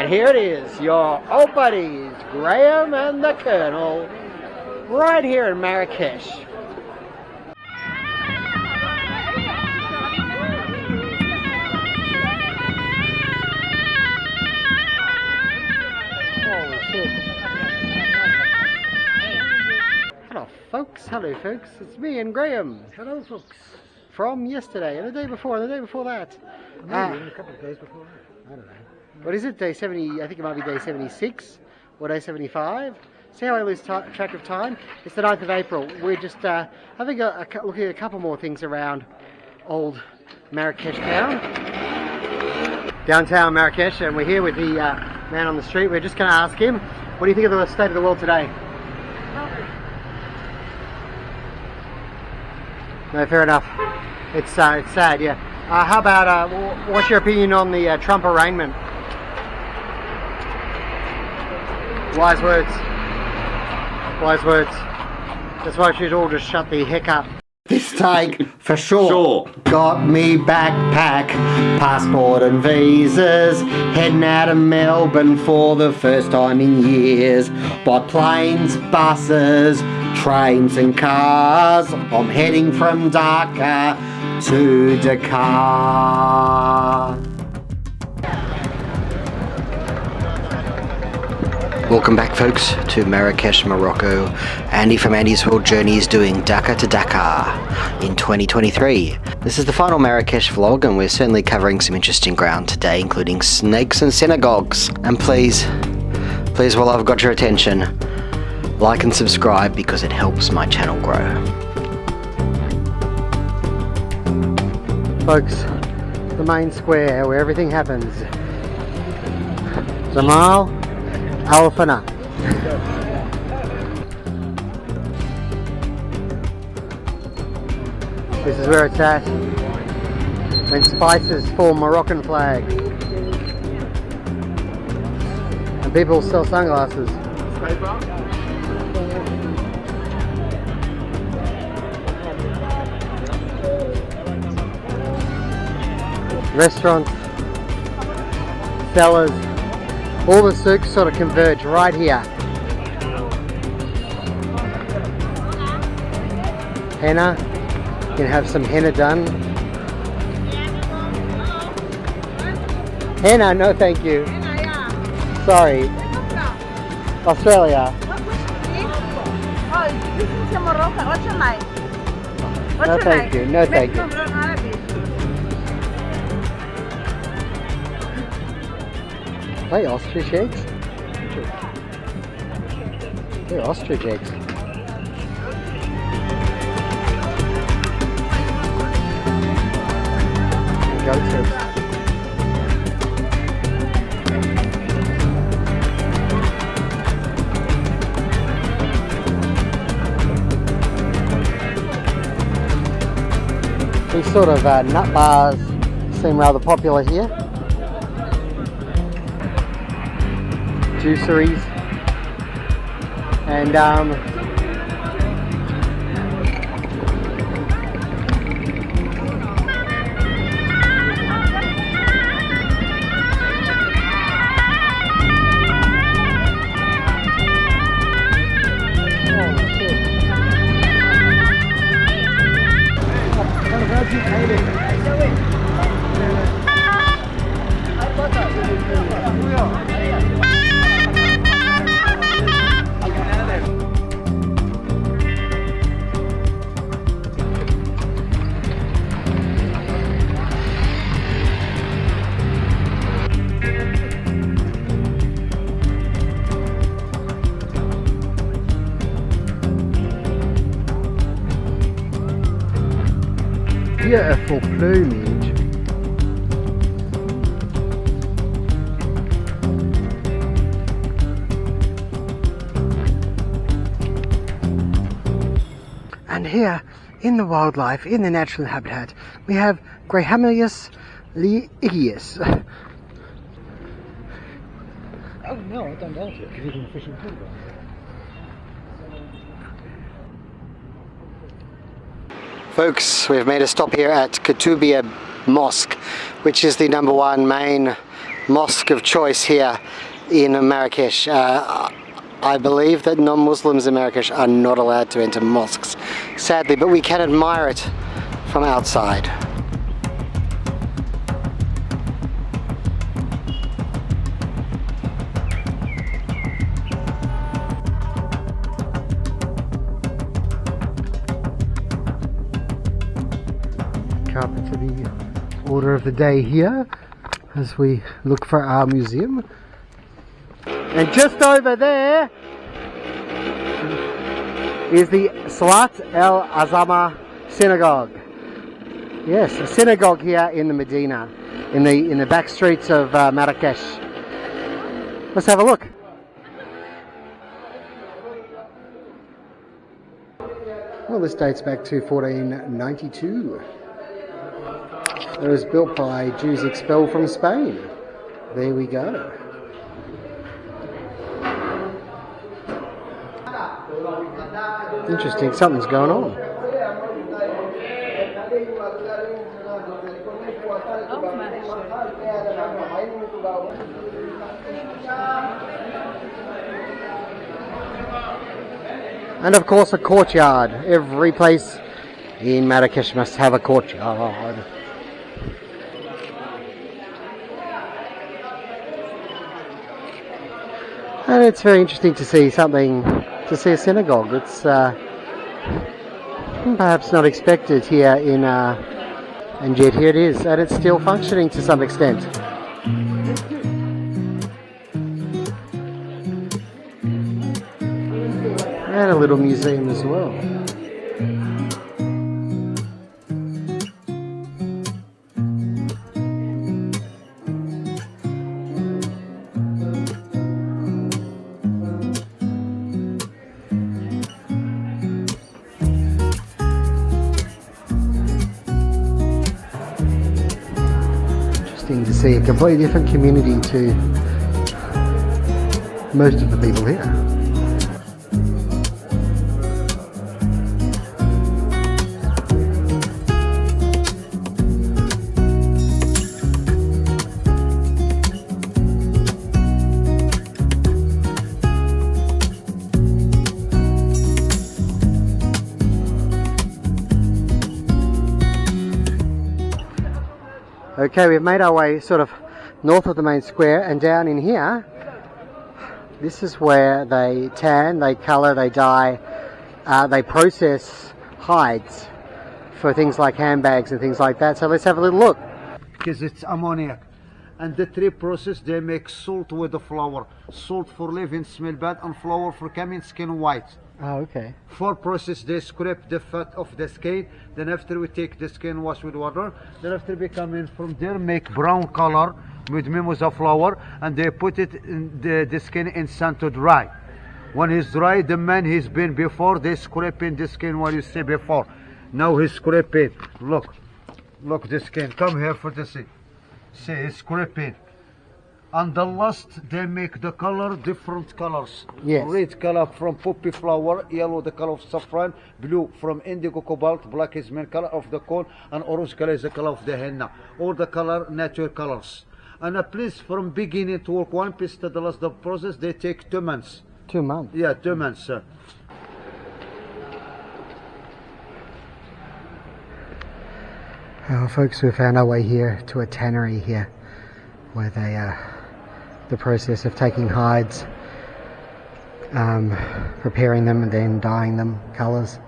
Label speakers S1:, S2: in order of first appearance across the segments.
S1: And here it is, your old buddies, Graham and the Colonel, right here in Marrakesh. Hello folks, it's me and Graham.
S2: Hello folks.
S1: From yesterday and the day before and the day before that.
S2: Maybe a couple of days before that. I don't know.
S1: What is it? Day 70, I think it might be day 76 or day 75. See how I lose track of time? It's the 9th of April. We're just having looking at a couple more things around old Marrakesh town. Downtown Marrakesh, and we're here with the man on the street. We're just going to ask him, what do you think of the state of the world today? No, fair enough. It's sad, yeah. How about, what's your opinion on the Trump arraignment? Wise words. Wise words. That's why you should all just shut the heck up. This take, for sure. Got me backpack, passport and visas, heading out of Melbourne for the first time in years. By planes, buses, trains and cars, I'm heading from Dhaka to Dakar. Welcome back folks to Marrakesh, Morocco. Andy from Andy's World Journey is doing Dhaka to Dakar in 2023. This is the final Marrakesh vlog and we're certainly covering some interesting ground today, including snakes and synagogues. And please while I've got your attention, like and subscribe because it helps my channel grow. Folks, the main square where everything happens. Jmaa El Fnaa. This is where it's at when spices form Moroccan flags and people sell sunglasses. Restaurants, sellers, all the souks sort of converge right here. Henna, you can have some henna done. Henna, no thank you. Sorry. Australia.
S3: Oh, this is Morocco. What's your name?
S1: No thank you, no thank you. Hey, ostrich eggs? They're ostrich eggs. And goat's eggs. These sort of nut bars seem rather popular here. Juiceries and beautiful plumage. And here, in the wildlife, in the natural habitat, we have Grahamius ligius.
S2: Oh no, I don't doubt it, because you can fish in Toubkal.
S1: Folks, we've made a stop here at Koutoubia Mosque, which is the #1 main mosque of choice here in Marrakesh. I believe that non-Muslims in Marrakesh are not allowed to enter mosques, sadly, but we can admire it from outside. Come to the order of the day here as we look for our museum. And just over there is the Slat Azama Synagogue. Yes, a synagogue here in the Medina, in the back streets of Marrakesh. Let's have a look. Well, this dates back to 1492. It was built by Jews expelled from Spain. There we go. Interesting, something's going on. And of course a courtyard. Every place in Marrakesh must have a courtyard. And it's very interesting to see to see a synagogue. It's perhaps not expected here and yet here it is, and it's still functioning to some extent. And a little museum as well. To see a completely different community to most of the people here. Okay, we've made our way sort of north of the main square, and down in here, this is where they tan, they colour, they dye, they process hides for things like handbags and things like that. So let's have a little look.
S2: Because it's ammoniac. And the three process, they make salt with the flour. Salt for leaving smell bad, and flour for coming skin white.
S1: Oh, okay.
S2: For process, they scrape the fat of the skin. Then after we take the skin, wash with water. Then after we come in from there, make brown color with mimosa flour, and they put it in the skin in sun to dry. When it's dry, the man he's been before, they scraping the skin what you see before. Now he's scraping. Look the skin. Come here for the see. See, he's scraping. And the last, they make the color different colors.
S1: Yes.
S2: Red color from poppy flower, yellow the color of saffron, blue from indigo cobalt, black is main color of the corn, and orange color is the color of the henna. All the color natural colors. And a place from beginning to work one piece to the last of the process, they take 2 months.
S1: 2 months?
S2: Yeah, 2 months, sir.
S1: Well, folks, we found our way here to a tannery here, where they the process of taking hides, preparing them and then dyeing them colours.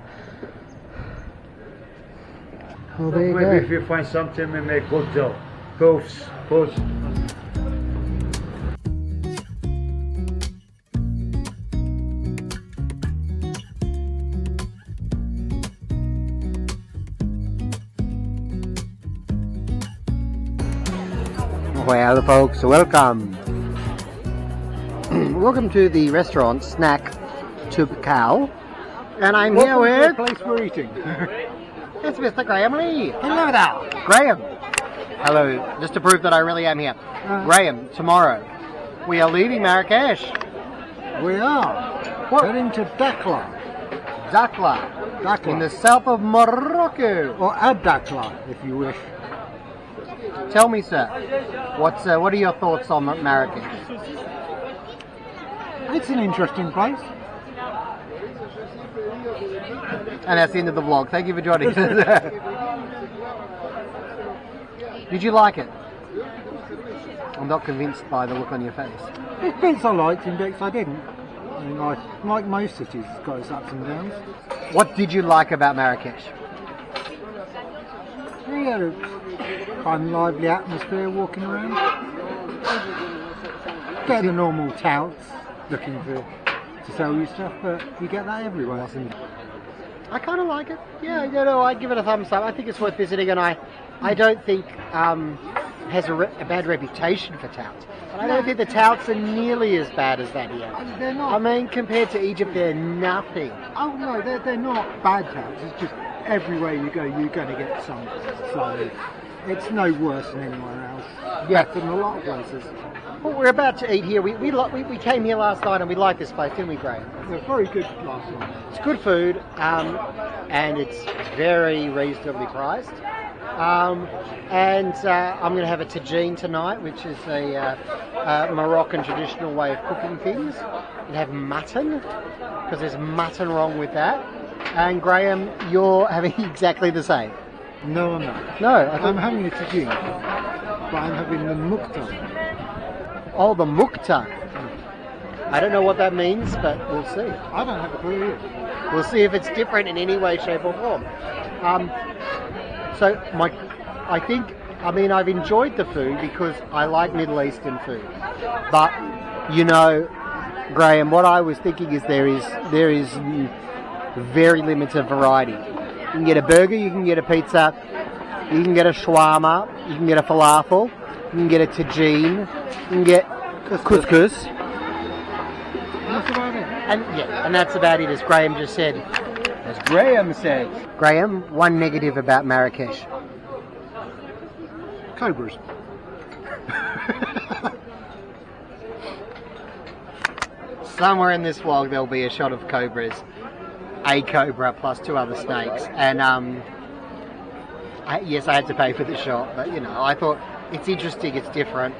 S1: Oh, there you go.
S2: Maybe if you find something, we make good deal. Coats.
S1: Well, folks, welcome. Welcome to the restaurant Snack Toubkal, and I'm here with
S2: the place we're eating.
S1: it's Mr. Graham Lee. Hello there, Graham. Hello. Just to prove that I really am here, Graham. Tomorrow we are leaving Marrakesh.
S2: We are heading to Dakar.
S1: Dakar, in the south of Morocco,
S2: Or at Dakar, if you wish.
S1: Tell me, sir, what are your thoughts on Marrakesh?
S4: It's an interesting place.
S1: And that's the end of the vlog. Thank you for joining us. Did you like it? I'm not convinced by the look on your face.
S4: There's bits I liked and bits I didn't. I mean, like most cities, it's got its ups and downs.
S1: What did you like about Marrakesh?
S4: We had a fun, lively atmosphere walking around. Get the normal touts looking to sell you stuff, but you get that everywhere.
S1: I kind of like it. Yeah, I'd give it a thumbs up. I think it's worth visiting, and I don't think has a bad reputation for touts. But I don't think the touts are nearly as bad as that here.
S4: They're not.
S1: I mean, compared to Egypt, they're nothing.
S4: Oh no, they're not bad touts. It's just everywhere you go, you're going to get some. So it's no worse than anywhere else.
S1: Yeah.
S4: Better than a lot of places.
S1: Well, we're about to eat here. We came here last night and we liked this place, didn't we, Graham?
S4: They're very good last night.
S1: It's good food, and it's very reasonably priced. I'm going to have a tagine tonight, which is a Moroccan traditional way of cooking things. And have mutton, because there's mutton wrong with that. And Graham, you're having exactly the same.
S4: No, I'm not.
S1: No,
S4: I'm having a tagine, but I'm having the mukta.
S1: Oh, the mukta. I don't know what that means, but we'll see.
S4: I don't have a clue either.
S1: We'll see if it's different in any way, shape or form. I've enjoyed the food because I like Middle Eastern food. But, Graham, what I was thinking is there is very limited variety. You can get a burger, you can get a pizza, you can get a shawarma, you can get a falafel, you can get a tagine, you can get couscous.
S4: That's about it.
S1: And that's about it, as Graham just said. As Graham said. Graham, one negative about Marrakesh.
S4: Cobras.
S1: Somewhere in this vlog there'll be a shot of cobras. A cobra plus two other snakes. And yes, I had to pay for the shot, but I thought it's interesting, it's different.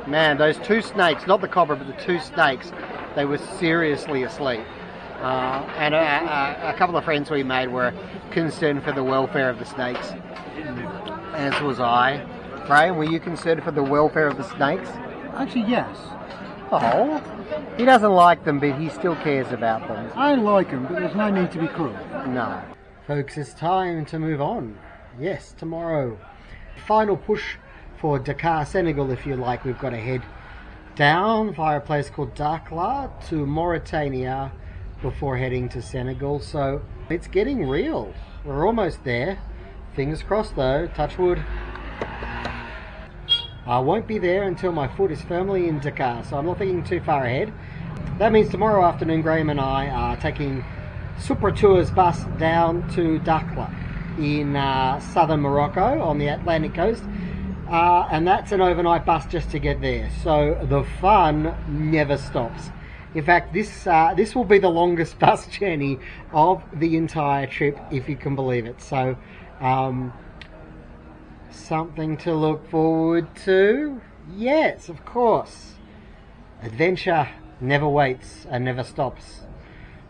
S1: Man, those two snakes, not the cobra, but the two snakes, they were seriously asleep. And a couple of friends we made were concerned for the welfare of the snakes, as was I. Graham, were you concerned for the welfare of the snakes?
S4: Actually, yes.
S1: Oh, he doesn't like them, but he still cares about them.
S4: I like them, but there's no need to be cruel.
S1: No. Folks, it's time to move on. Yes, tomorrow. Final push for Dakar, Senegal, if you like. We've got to head down via a place called Dakar to Mauritania before heading to Senegal. So it's getting real. We're almost there. Fingers crossed though, touch wood. I won't be there until my foot is firmly in Dakar, so I'm not thinking too far ahead. That means tomorrow afternoon Graham and I are taking Supra Tours bus down to Dakar in southern Morocco on the Atlantic coast. And that's an overnight bus just to get there. So the fun never stops. In fact, this will be the longest bus journey of the entire trip, if you can believe it. So something to look forward to. Yes, of course. Adventure never waits and never stops.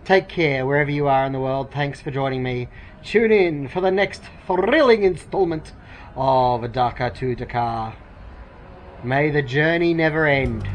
S1: Take care wherever you are in the world. Thanks for joining me. Tune in for the next thrilling installment of Dhaka to Dakar. May the journey never end.